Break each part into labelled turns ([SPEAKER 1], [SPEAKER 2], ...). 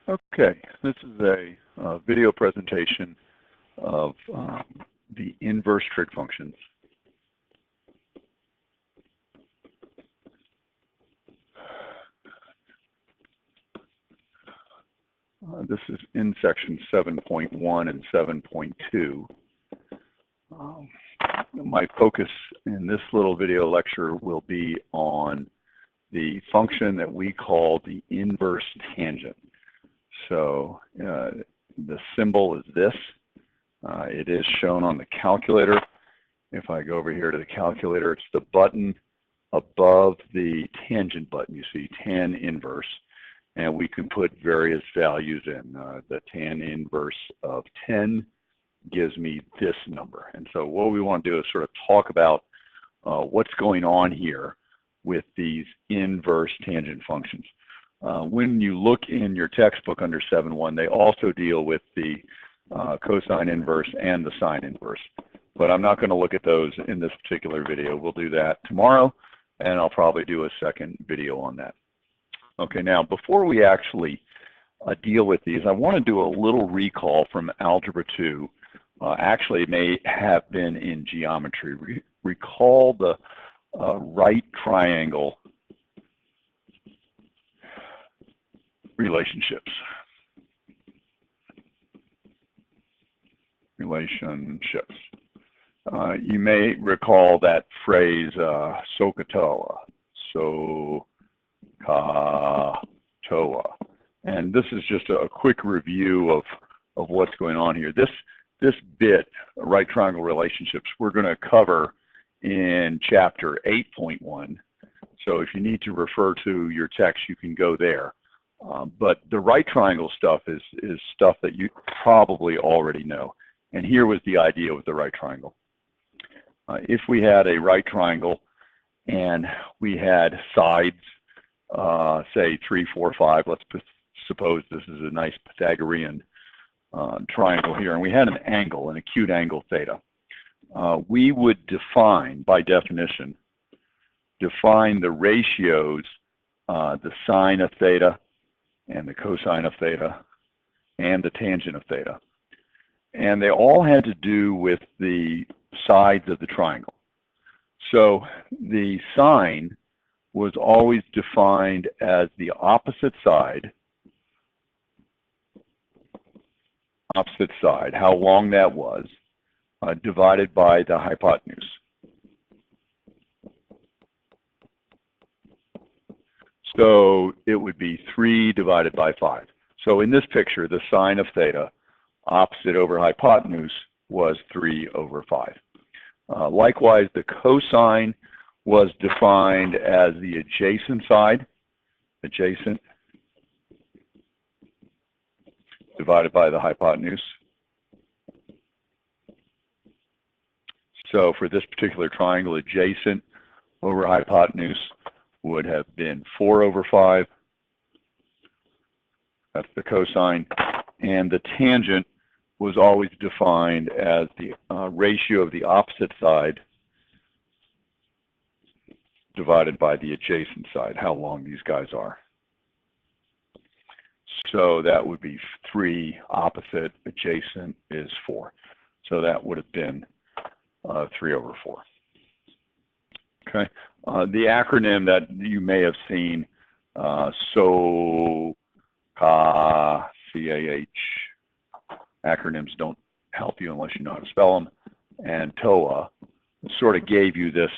[SPEAKER 1] Okay, this is a video presentation of the inverse trig functions. This is in section 7.1 and 7.2. My focus in this little video lecture will be on the function that we call the inverse tangent. So the symbol is this. It is shown on the calculator. If I go over here to the calculator, it's the button above the tangent button. You see tan inverse, and we can put various values in. The tan inverse of 10 gives me this number. And so what we want to do is sort of talk about what's going on here with these inverse tangent functions. When you look in your textbook under 7.1, they also deal with the cosine inverse and the sine inverse. But I'm not going to look at those in this particular video. We'll do that tomorrow, and I'll probably do a second video on that. Okay, now before we actually deal with these, I want to do a little recall from Algebra 2. Actually, it may have been in geometry. Recall the right triangle relationships. You may recall that phrase, SOHCAHTOA, SOHCAHTOA. And this is just a quick review of what's going on here. This bit, right triangle relationships, we're going to cover in chapter 8.1. So if you need to refer to your text, you can go there. But the right triangle stuff is stuff that you probably already know. And here was the idea with the right triangle. If we had a right triangle and we had sides, say 3, 4, 5, let's suppose this is a nice Pythagorean triangle here, and we had an angle, an acute angle theta. We would define, by definition, the ratios, the sine of theta and the cosine of theta and the tangent of theta. And they all had to do with the sides of the triangle. So the sine was always defined as the opposite side, how long that was, divided by the hypotenuse. So it would be 3 divided by 5. So in this picture, the sine of theta, opposite over hypotenuse, was 3 over 5. Likewise, the cosine was defined as the adjacent side, divided by the hypotenuse. So for this particular triangle, adjacent over hypotenuse would have been 4 over 5. That's the cosine. And the tangent was always defined as the ratio of the opposite side divided by the adjacent side, how long these guys are. So that would be 3 opposite, adjacent is 4. So that would have been 3 over 4. Okay. The acronym that you may have seen, SOHCAH, acronyms don't help you unless you know how to spell them, and TOA sort of gave you this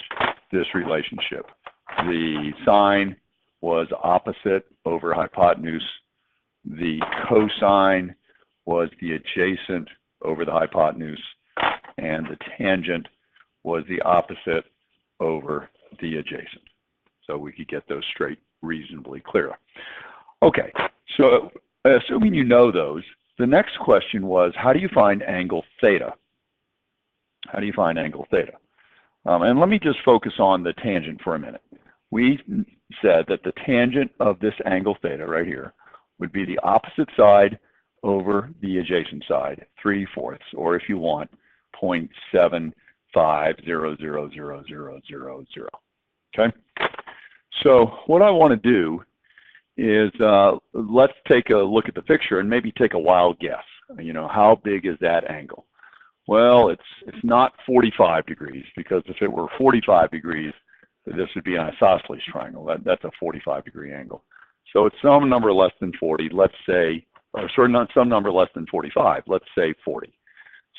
[SPEAKER 1] relationship. The sine was opposite over hypotenuse. The cosine was the adjacent over the hypotenuse, and the tangent was the opposite over the adjacent. So we could get those straight reasonably clearly. Okay, so assuming you know those, the next question was, how do you find angle theta? How do you find angle theta? And let me just focus on the tangent for a minute. We said that the tangent of this angle theta right here would be the opposite side over the adjacent side, 3/4, or if you want, 0.75000000. Okay? So what I want to do is let's take a look at the picture and maybe take a wild guess. You know, how big is that angle? Well, it's not 45 degrees, because if it were 45 degrees, this would be an isosceles triangle. That's a 45-degree angle. So it's some number less than 40, let's say, or sorry, not some number less than 45, let's say 40.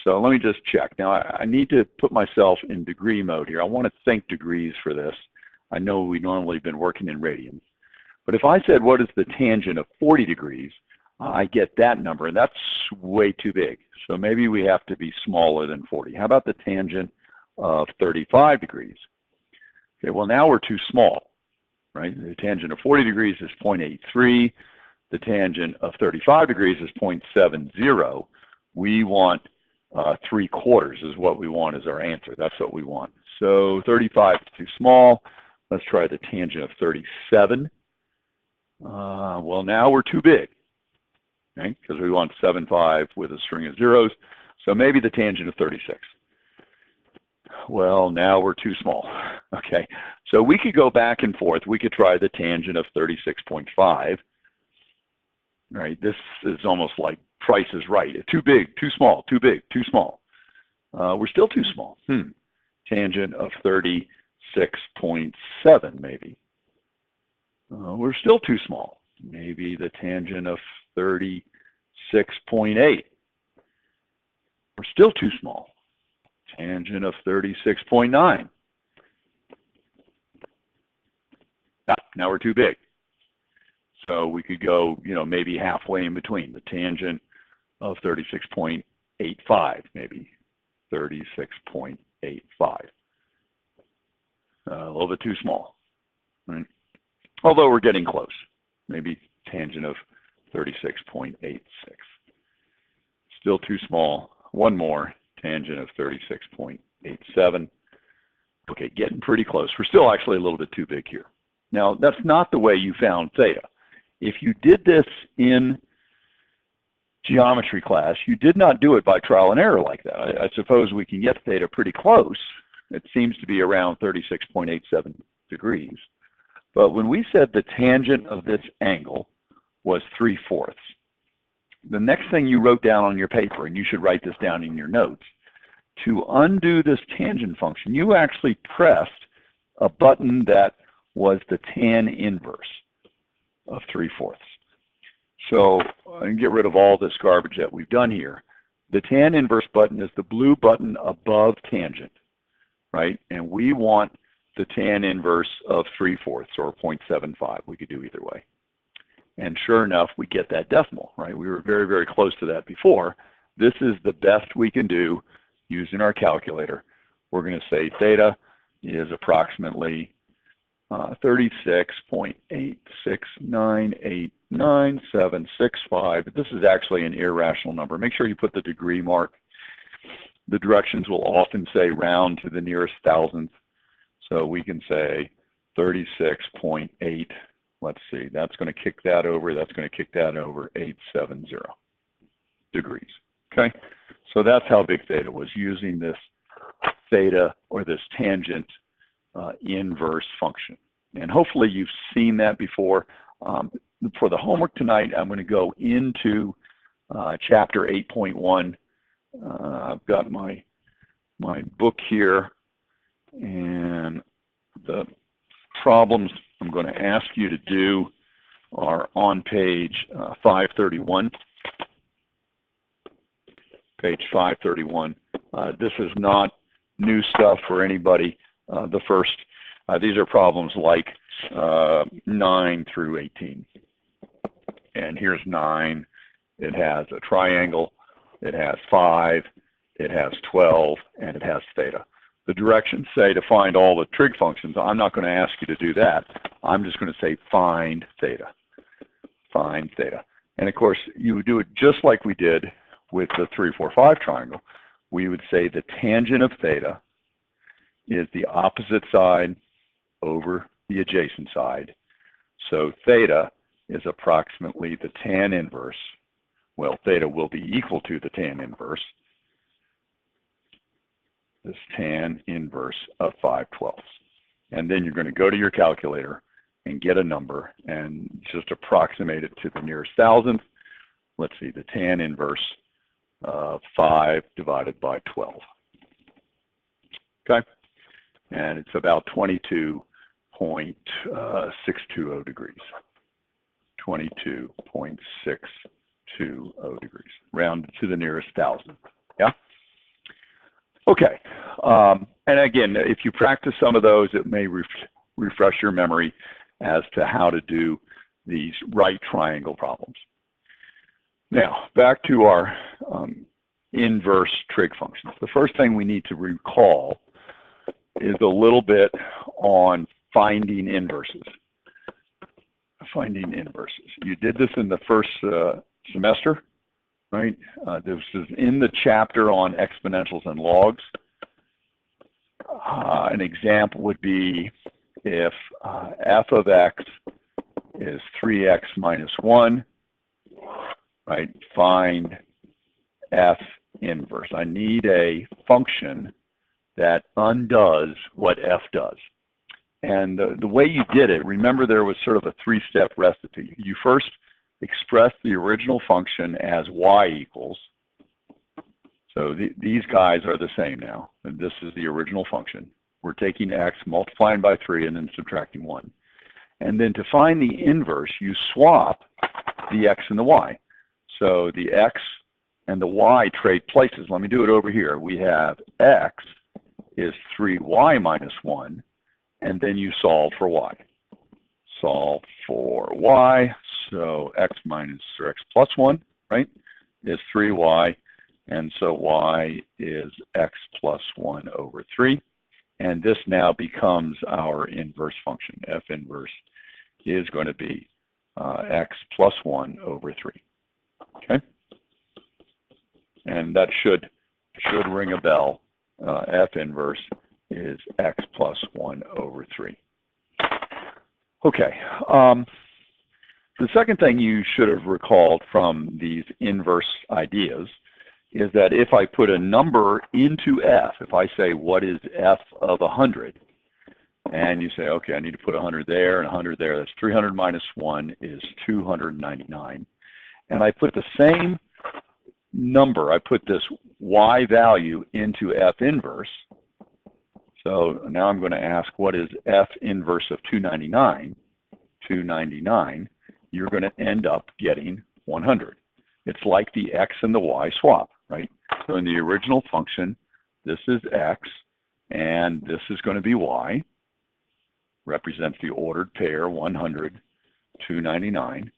[SPEAKER 1] So let me just check. Now, I need to put myself in degree mode here. I want to think degrees for this. I know we normally have been working in radians. But if I said, what is the tangent of 40 degrees, I get that number, and that's way too big. So maybe we have to be smaller than 40. How about the tangent of 35 degrees? Okay, well, now we're too small, right? The tangent of 40 degrees is 0.83. The tangent of 35 degrees is 0.70. We want 3/4 is what we want as our answer. That's what we want. So 35 is too small. Let's try the tangent of 37. Well, now we're too big, okay? Because we want 7/5 with a string of zeros. So maybe the tangent of 36. Well, now we're too small, okay? So we could go back and forth. We could try the tangent of 36.5. Right? This is almost like Price is Right. Too big, too small, too big, too small. We're still too small. Tangent of 36.7 maybe. We're still too small. Maybe the tangent of 36.8. We're still too small. Tangent of 36.9. Now we're too big. So we could go, you know, maybe halfway in between. The tangent of 36.85, maybe 36.85. A little bit too small, right? Although we're getting close. Maybe tangent of 36.86. Still too small. One more, tangent of 36.87. Okay, getting pretty close. We're still actually a little bit too big here. Now, that's not the way you found theta. If you did this in geometry class, you did not do it by trial and error like that. I suppose we can get theta pretty close. It seems to be around 36.87 degrees. But when we said the tangent of this angle was 3/4, the next thing you wrote down on your paper, and you should write this down in your notes, to undo this tangent function, you actually pressed a button that was the tan inverse of 3/4. So I can get rid of all this garbage that we've done here. The tan inverse button is the blue button above tangent, right? And we want the tan inverse of 3/4 or 0.75. We could do either way. And sure enough, we get that decimal, right? We were very, very close to that before. This is the best we can do using our calculator. We're going to say theta is approximately 36.86989765. This is actually an irrational number. Make sure you put the degree mark. The directions will often say round to the nearest thousandth. So we can say 36.8. Let's see, that's going to kick that over. That's going to kick that over 870 degrees. Okay, so that's how big theta was, using this theta or this tangent inverse function. And hopefully you've seen that before. For the homework tonight, I'm going to go into chapter 8.1. I've got my book here, and the problems I'm going to ask you to do are on page 531. Page 531. This is not new stuff for anybody. These are problems like 9 through 18. And here's 9. It has a triangle. It has 5. It has 12. And it has theta. The directions say to find all the trig functions. I'm not going to ask you to do that. I'm just going to say find theta. Find theta. And of course, you would do it just like we did with the 3, 4, 5 triangle. We would say the tangent of theta is the opposite side over the adjacent side. So theta is approximately the tan inverse. Well, theta will be equal to the tan inverse. This tan inverse of 5/12. And then you're going to go to your calculator and get a number and just approximate it to the nearest thousandth. Let's see, the tan inverse of 5 divided by 12. Okay, and it's about 22.620 degrees. 22.620 degrees, rounded to the nearest thousandth. Yeah. Okay. And again, if you practice some of those, it may refresh your memory as to how to do these right triangle problems. Now, back to our inverse trig functions. The first thing we need to recall is a little bit on finding inverses. Finding inverses. You did this in the first semester, right? This is in the chapter on exponentials and logs. An example would be if f of x is 3x minus 1, right? Find f inverse. I need a function that undoes what f does. And the way you did it, remember there was sort of a three-step recipe. You first express the original function as y equals. So these guys are the same now. And this is the original function. We're taking x, multiplying by 3, and then subtracting 1. And then to find the inverse, you swap the x and the y. So the x and the y trade places. Let me do it over here. We have x is 3y minus 1. And then you solve for y. Solve for y, so x minus, or x plus 1, right, is 3y. And so y is x plus 1 over 3. And this now becomes our inverse function. F inverse is going to be x plus 1 over 3. Okay? And that should ring a bell. F inverse is x plus 1 over 3. Okay. The second thing you should have recalled from these inverse ideas is that if I put a number into f, if I say what is f of 100, and you say, okay, I need to put 100 there and 100 there, that's 300 minus 1 is 299. And I put the same number, I put this y value into f inverse. So now I'm going to ask, what is f inverse of 299? 299, you're going to end up getting 100. It's like the x and the y swap, right? So in the original function, this is x, and this is going to be y. Represents the ordered pair, 100, 299.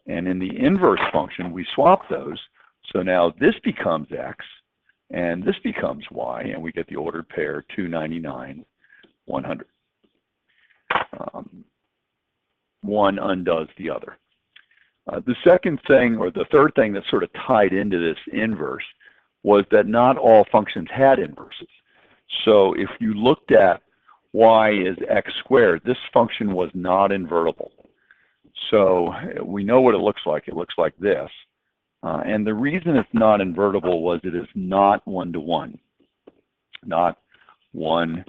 [SPEAKER 1] And in the inverse function, we swap those. So now this becomes x, and this becomes y, and we get the ordered pair 299, 100. One undoes the other. The second thing, or the third thing that sort of tied into this inverse was that not all functions had inverses. So if you looked at y is x squared, this function was not invertible. So we know what it looks like. It looks like this. And the reason it's not invertible was it is not one-to-one, not 1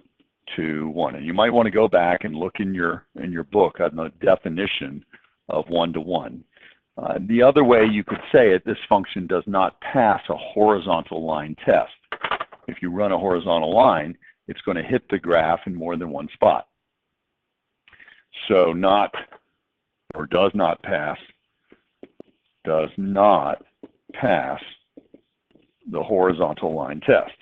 [SPEAKER 1] to 1. And you might want to go back and look in your book on the definition of 1-to-1. The other way you could say it, this function does not pass a horizontal line test. If you run a horizontal line, it's going to hit the graph in more than one spot. So not, or does not pass the horizontal line test.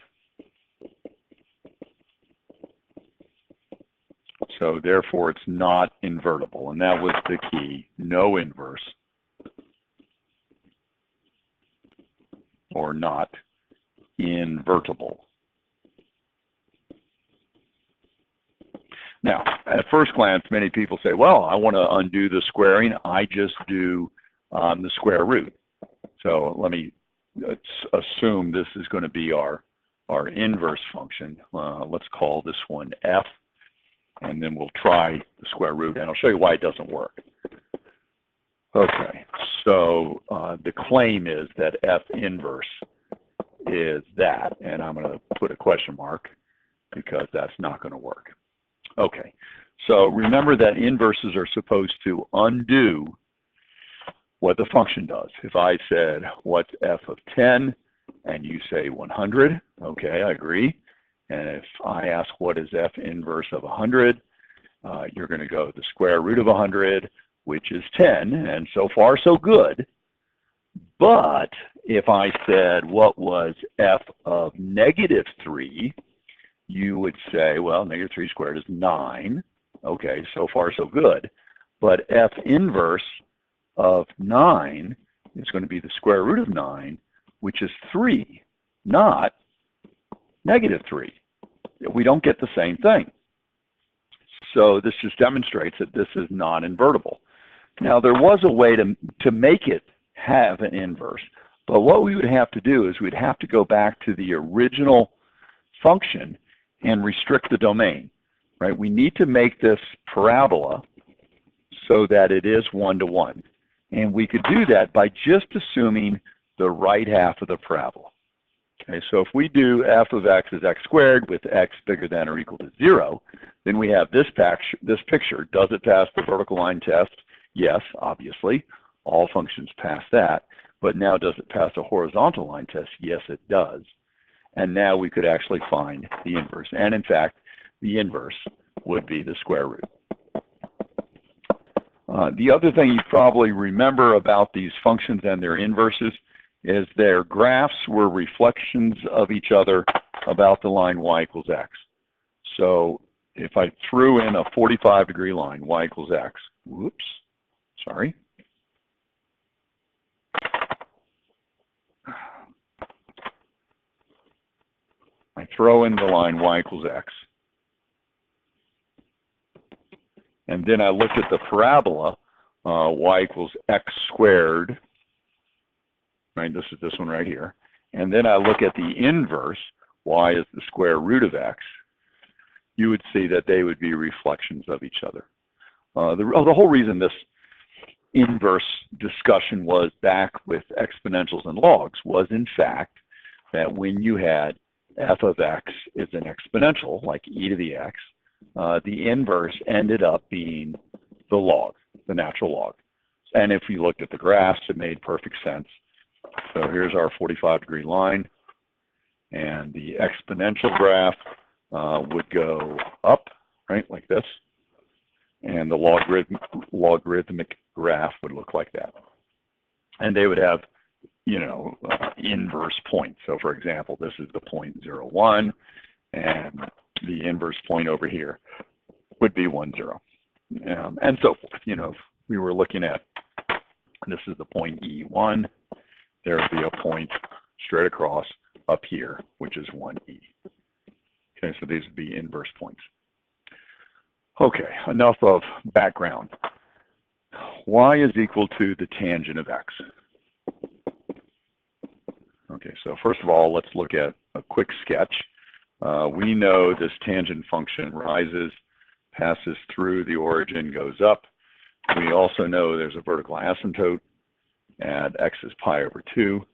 [SPEAKER 1] So therefore it's not invertible, and that was the key, no inverse, or not invertible. Now, at first glance, many people say, well, I want to undo the squaring. I just do the square root. So let's assume this is going to be our inverse function. Let's call this one f, and then we'll try the square root, and I'll show you why it doesn't work. Okay, so the claim is that f inverse is that, and I'm going to put a question mark because that's not going to work. Okay, So remember that inverses are supposed to undo what the function does. If I said, what's f of 10? And you say 100, okay, I agree. And if I ask what is f inverse of 100, you're going to go the square root of 100, which is 10, and so far so good. But if I said what was f of -3, you would say, well, -3 squared is 9. Okay, so far so good. But f inverse of 9 is going to be the square root of 9, which is 3, not -3. We don't get the same thing. So this just demonstrates that this is non-invertible. Now, there was a way to make it have an inverse, but what we would have to do is we'd have to go back to the original function and restrict the domain, right? We need to make this parabola so that it is 1-to-1. And we could do that by just assuming the right half of the parabola. Okay, so if we do f of x is x squared with x bigger than or equal to 0, then we have this picture. Does it pass the vertical line test? Yes, obviously. All functions pass that. But now, does it pass a horizontal line test? Yes, it does. And now we could actually find the inverse. And in fact, the inverse would be the square root. The other thing you probably remember about these functions and their inverses is their graphs were reflections of each other about the line y equals x. So if I threw in a 45-degree line, y equals x, whoops, sorry. I throw in the line y equals x. And then I look at the parabola, y equals x squared, right? This is this one right here. And then I look at the inverse, y is the square root of x. You would see that they would be reflections of each other. The whole reason this inverse discussion was back with exponentials and logs was, in fact, that when you had f of x is an exponential, like e to the x, the inverse ended up being the log, the natural log. And if you looked at the graphs, it made perfect sense. So here's our 45-degree line, and the exponential graph would go up, right, like this, and the logarithmic graph would look like that. And they would have, you know, inverse points. So for example, this is the point 0, 1, and the inverse point over here would be 1, 0, and so forth. You know, if we were looking at, this is the point E1, there would be a point straight across up here, which is 1E. Okay, so these would be inverse points. Okay, enough of background. Y is equal to the tangent of x. Okay, so first of all, let's look at a quick sketch. We know this tangent function rises, passes through the origin, goes up. We also know there's a vertical asymptote at x is pi over 2,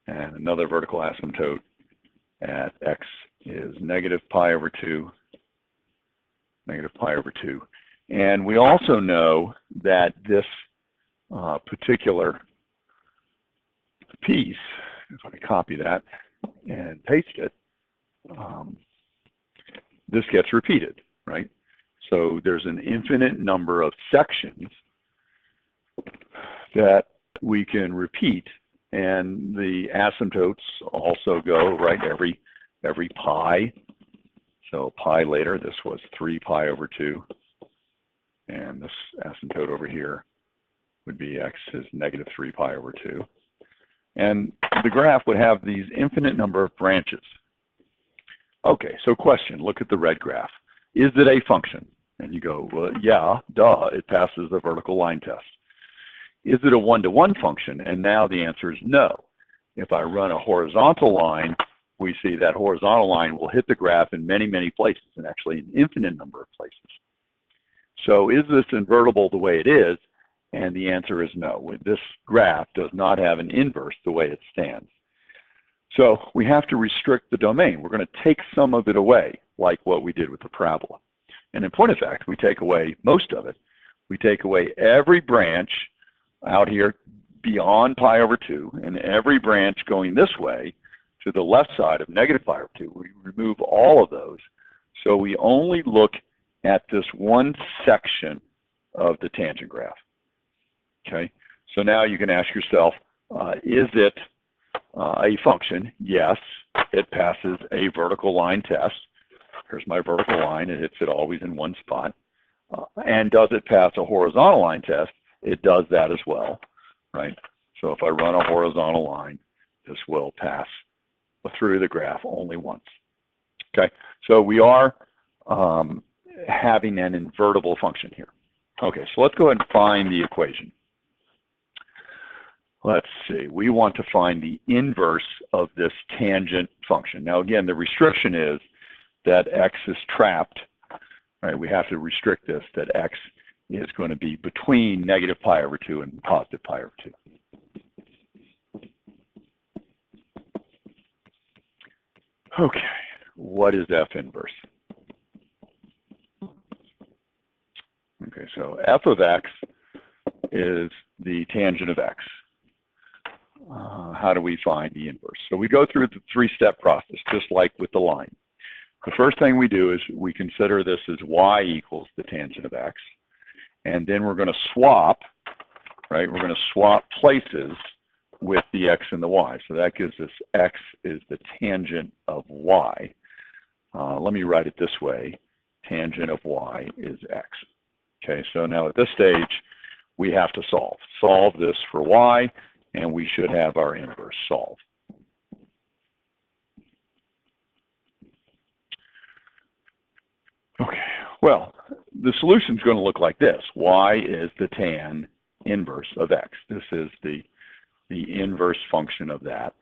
[SPEAKER 1] and another vertical asymptote at x is negative pi over 2. And we also know that this particular piece, if I copy that and paste it, this gets repeated, right? So there's an infinite number of sections that we can repeat, and the asymptotes also go right every pi. So pi later, this was 3 pi over 2, and this asymptote over here would be x is negative 3 pi over 2. And the graph would have these infinite number of branches. Okay, so question, look at the red graph. Is it a function? And you go, well, yeah, duh, it passes the vertical line test. Is it a one-to-one function? And now the answer is no. If I run a horizontal line, we see that horizontal line will hit the graph in many, many places, and actually an infinite number of places. So is this invertible the way it is? And the answer is no. This graph does not have an inverse the way it stands. So we have to restrict the domain. We're going to take some of it away, like what we did with the parabola. And in point of fact, we take away most of it. We take away every branch out here beyond pi over 2, and every branch going this way to the left side of negative pi over 2. We remove all of those. So we only look at this one section of the tangent graph. Okay, so now you can ask yourself, is it a function? Yes, it passes a vertical line test. Here's my vertical line. It hits it always in one spot. And does it pass a horizontal line test? It does that as well, right? So if I run a horizontal line, this will pass through the graph only once. Okay, so we are having an invertible function here. Okay, so let's go ahead and find the equation. Let's see, we want to find the inverse of this tangent function. Now again, the restriction is that x is trapped, right? We have to restrict this, that x is going to be between negative pi over 2 and positive pi over 2. Okay, what is f inverse? Okay, so f of x is the tangent of x. How do we find the inverse? So we go through the three-step process, just like with the line. The first thing we do is we consider this as y equals the tangent of x. And then we're going to swap, right? We're going to swap places with the x and the y. So that gives us x is the tangent of y. Let me write it this way. Tangent of y is x. Okay, so now at this stage, we have to solve. Solve this for y, and we should have our inverse solved. Okay, well, the solution is going to look like this. Y is the tan inverse of x. This is the inverse function of that.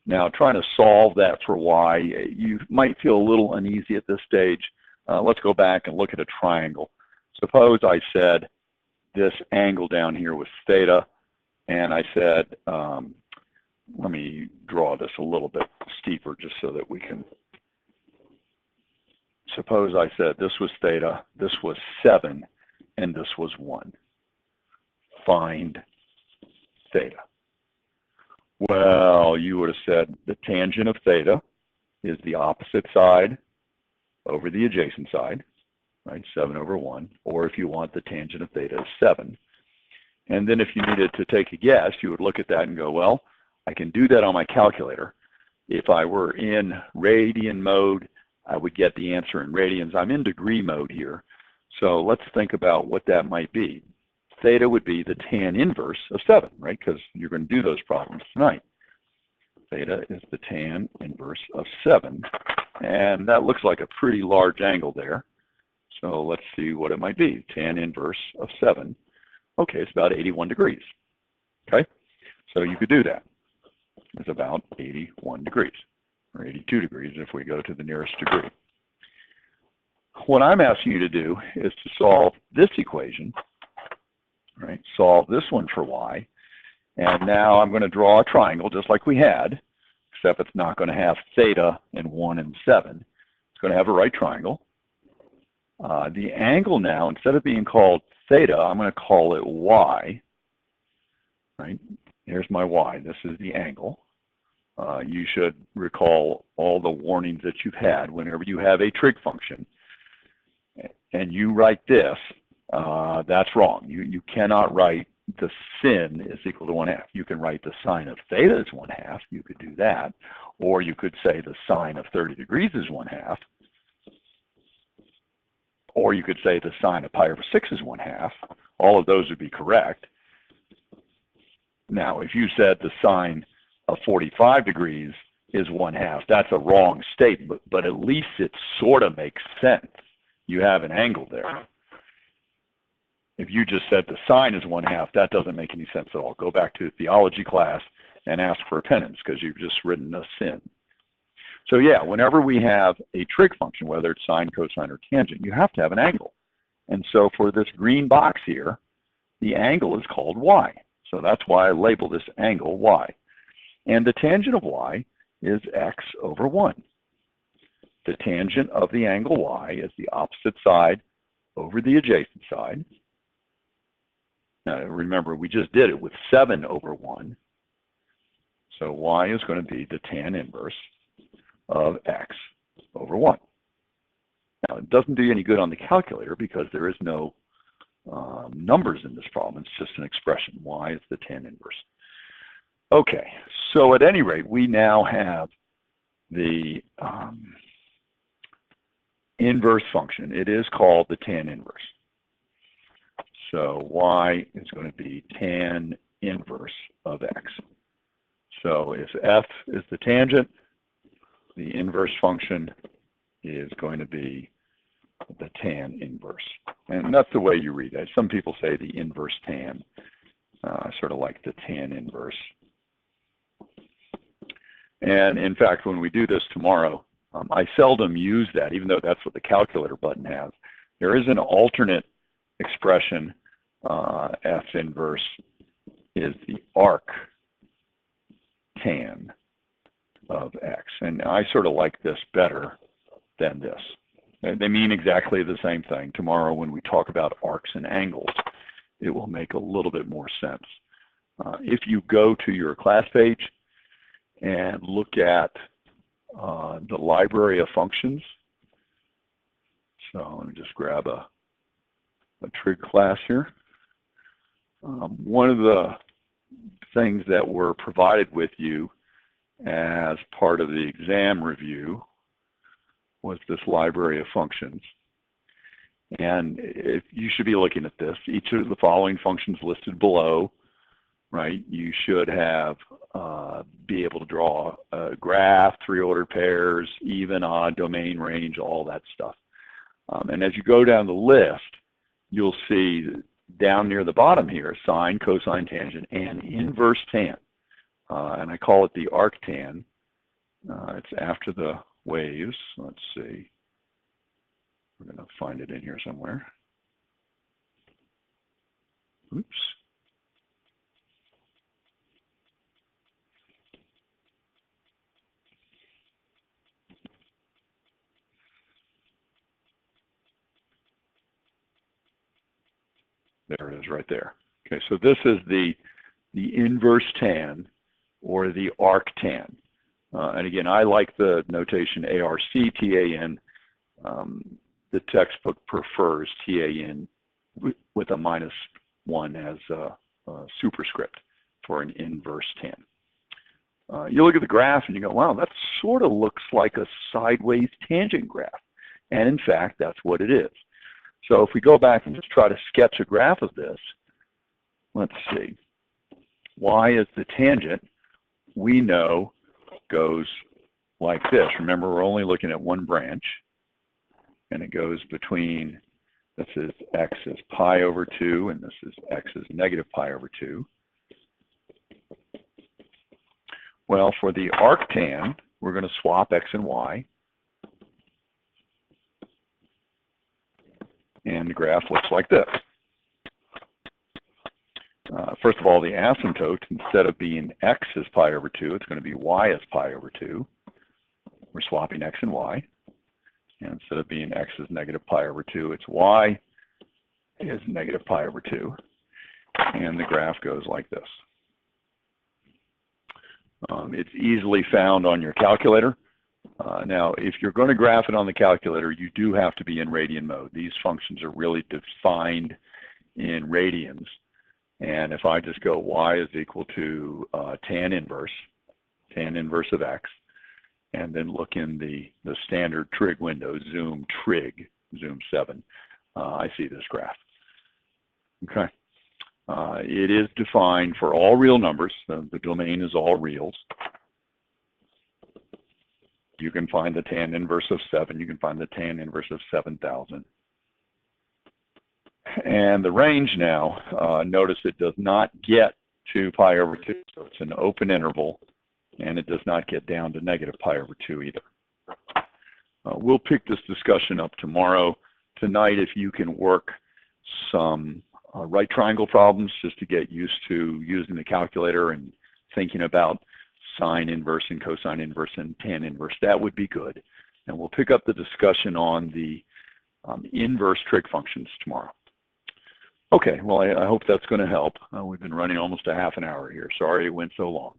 [SPEAKER 1] Now, trying to solve that for y, you might feel a little uneasy at this stage. Let's go back and look at a triangle. Suppose I said this angle down here was theta, and I said, let me draw this a little bit steeper just so that we can. Suppose I said this was theta, this was 7, and this was 1. Find theta. Well, you would have said the tangent of theta is the opposite side over the adjacent side, right? 7 over 1. Or if you want, the tangent of theta is 7. And then if you needed to take a guess, you would look at that and go, well, I can do that on my calculator. If I were in radian mode, I would get the answer in radians. I'm in degree mode here. So let's think about what that might be. Theta would be the tan inverse of 7, right? Because you're going to do those problems tonight. Theta is the tan inverse of 7. And that looks like a pretty large angle there. So let's see what it might be. Tan inverse of 7. Okay, it's about 81 degrees. Okay, so you could do that. It's about 81 degrees, or 82 degrees if we go to the nearest degree. What I'm asking you to do is to solve this equation, right? Solve this one for y. And now I'm going to draw a triangle just like we had, except it's not going to have theta and 1 and 7. It's going to have a right triangle. The angle now, instead of being called theta, I'm going to call it y, right? Here's my y. This is the angle. You should recall all the warnings that you've had whenever you have a trig function and you write this, that's wrong. You cannot write the sin is equal to 1/2. You can write the sine of theta is 1/2. You could do that. Or you could say the sine of 30 degrees is 1/2. Or you could say the sine of pi over 6 is 1/2. All of those would be correct. Now, if you said the sine of 45 degrees is 1/2, that's a wrong statement, but at least it sort of makes sense. You have an angle there. If you just said the sine is 1/2, that doesn't make any sense at all. Go back to theology class and ask for a penance because you've just written a sin. So yeah, whenever we have a trig function, whether it's sine, cosine, or tangent, you have to have an angle. And so for this green box here, the angle is called y. So that's why I label this angle y. And the tangent of y is x over 1. The tangent of the angle y is the opposite side over the adjacent side. Now remember, we just did it with 7 over 1. So y is going to be the tan inverse of x over 1. Now, it doesn't do you any good on the calculator because there is no numbers in this problem. It's just an expression. Y is the tan inverse. Okay, so at any rate, we now have the inverse function. It is called the tan inverse. So y is going to be tan inverse of x. So if f is the tangent, the inverse function is going to be the tan inverse. And that's the way you read it. Some people say the inverse tan, sort of like the tan inverse. And in fact, when we do this tomorrow, I seldom use that, even though that's what the calculator button has. There is an alternate expression, f inverse is the arc tan of x. And I sort of like this better than this. They mean exactly the same thing. Tomorrow when we talk about arcs and angles, it will make a little bit more sense. If you go to your class page and look at the library of functions, so let me just grab a trig class here. One of the things that were provided with you as part of the exam review was this library of functions. And you should be looking at this. Each of the following functions listed below, right? You should have, be able to draw a graph, 3 ordered pairs, even, odd, domain, range, all that stuff. And as you go down the list, you'll see down near the bottom here, sine, cosine, tangent, and inverse tan. And I call it the arctan. It's after the waves. Let's see. We're going to find it in here somewhere. Oops. There it is right there. Okay, so this is the inverse tan or the arctan. And again, I like the notation ARCTAN. The textbook prefers TAN with a -1 as a superscript for an inverse tan. You look at the graph and you go, wow, that sort of looks like a sideways tangent graph. And in fact, that's what it is. So if we go back and just try to sketch a graph of this, let's see. Y is the tangent, we know goes like this. Remember, we're only looking at one branch, and it goes between, this is x is pi over 2, and this is x is negative pi over 2. Well, for the arctan, we're going to swap x and y. And the graph looks like this. First of all, the asymptote, instead of being x is pi over 2, it's going to be y is pi over 2. We're swapping x and y. And instead of being x is negative pi over 2, it's y is negative pi over 2. And the graph goes like this. It's easily found on your calculator. Now, if you're going to graph it on the calculator, you do have to be in radian mode. These functions are really defined in radians. And if I just go y is equal to tan inverse of x, and then look in the standard trig window, zoom 7, I see this graph. Okay. It is defined for all real numbers. The domain is all reals. You can find the tan inverse of 7. You can find the tan inverse of 7,000. And the range now, notice it does not get to pi over 2. So it's an open interval, and it does not get down to negative pi over 2 either. We'll pick this discussion up tomorrow. Tonight, if you can work some right triangle problems just to get used to using the calculator and thinking about sine inverse and cosine inverse and tan inverse, that would be good. And we'll pick up the discussion on the inverse trig functions tomorrow. Okay, well, I hope that's going to help. We've been running almost a half an hour here. Sorry it went so long.